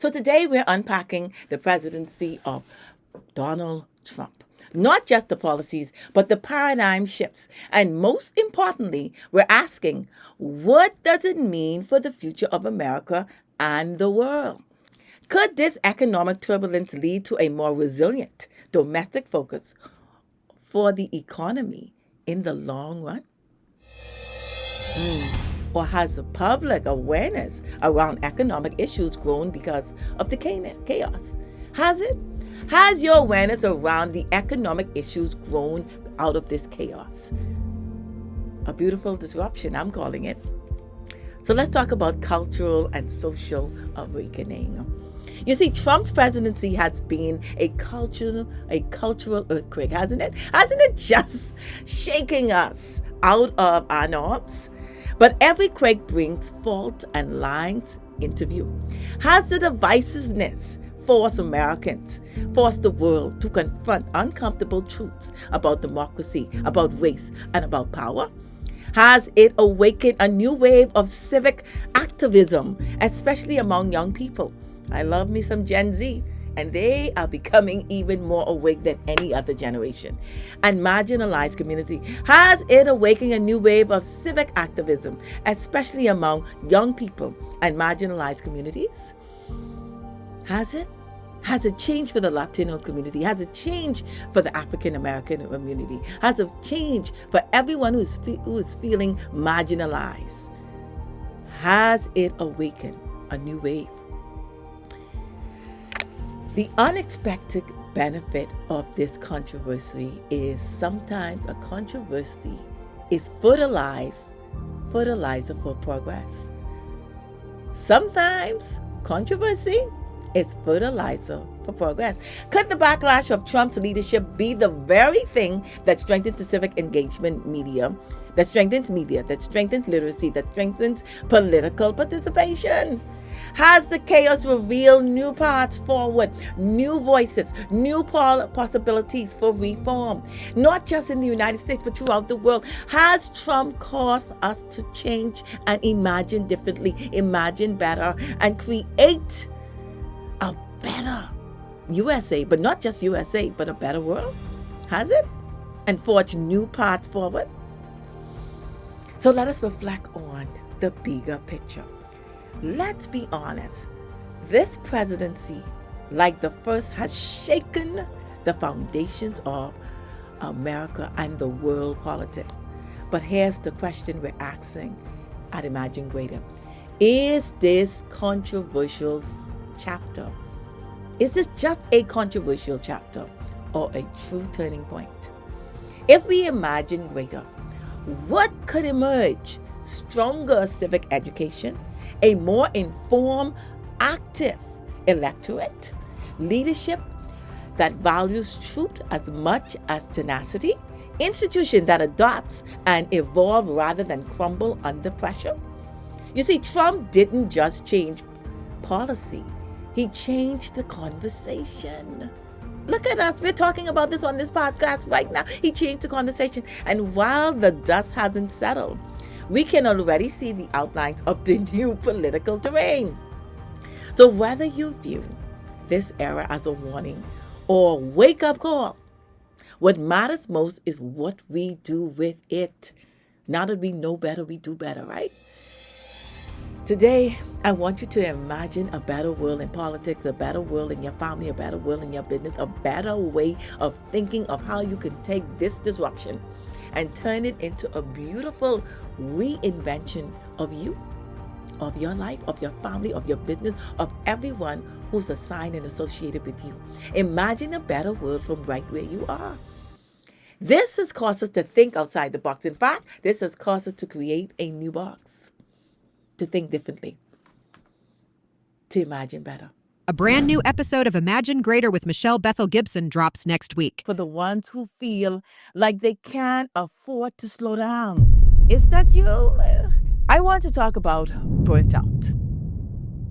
So today we're unpacking the presidency of Donald Trump. Not just the policies, but the paradigm shifts. And most importantly, we're asking, what does it mean for the future of America and the world? Could this economic turbulence lead to a more resilient domestic focus for the economy in the long run? Or has the public awareness around economic issues grown because of the chaos? Has it? Has your awareness around the economic issues grown out of this chaos? A beautiful disruption, I'm calling it. So let's talk about cultural and social awakening. You see, Trump's presidency has been a cultural earthquake, hasn't it? Hasn't it just shaking us out of our norms? But every quake brings fault and lines into view. Has the divisiveness forced the world to confront uncomfortable truths about democracy, about race, and about power? Has it awakened a new wave of civic activism, especially among young people? I love me some Gen Z, and they are becoming even more awake than any other generation. And marginalized community, has it awakened a new wave of civic activism, especially among young people and marginalized communities? Has it? Has it changed for the Latino community? Has it changed for the African American community? Has it changed for everyone who is feeling marginalized? Has it awakened a new wave? The unexpected benefit of this controversy is sometimes a controversy is fertilizer for progress. Sometimes controversy is fertilizer for progress. Could the backlash of Trump's leadership be the very thing that strengthens the civic engagement media, that strengthens literacy, that strengthens political participation? Has the chaos revealed new paths forward, new voices, new possibilities for reform, not just in the United States, but throughout the world? Has Trump caused us to change and imagine differently, imagine better, and create a better USA, but not just USA, but a better world? Has it? And forge new paths forward? So let us reflect on the bigger picture. Let's be honest. This presidency, like the first, has shaken the foundations of America and the world politics. But here's the question we're asking at Imagine Greater. Is this controversial chapter? Is this just a controversial chapter or a true turning point? If we imagine greater, what could emerge? Stronger civic education, a more informed, active electorate, leadership that values truth as much as tenacity, institution that adopts and evolve rather than crumble under pressure. You see, Trump didn't just change policy. He changed the conversation. Look at us. We're talking about this on this podcast right now. He changed the conversation. And while the dust hasn't settled, we can already see the outlines of the new political terrain. So whether you view this era as a warning or wake-up call, what matters most is what we do with it. Now that we know better, we do better, right? Today, I want you to imagine a better world in politics, a better world in your family, a better world in your business, a better way of thinking of how you can take this disruption and turn it into a beautiful reinvention of you, of your life, of your family, of your business, of everyone who's assigned and associated with you. Imagine a better world from right where you are. This has caused us to think outside the box. In fact, this has caused us to create a new box, to think differently, to imagine better. A brand new episode of Imagine Greater with Michelle Bethel-Gibson drops next week. For the ones who feel like they can't afford to slow down. Is that you? I want to talk about burnt out.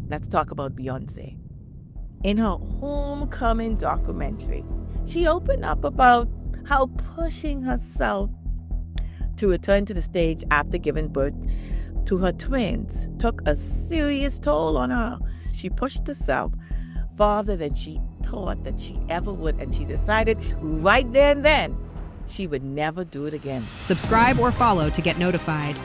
Let's talk about Beyonce. In her homecoming documentary, she opened up about how pushing herself to return to the stage after giving birth to her twins took a serious toll on her. She pushed herself farther than she thought that she ever would, and she decided right there and then she would never do it again. Subscribe or follow to get notified.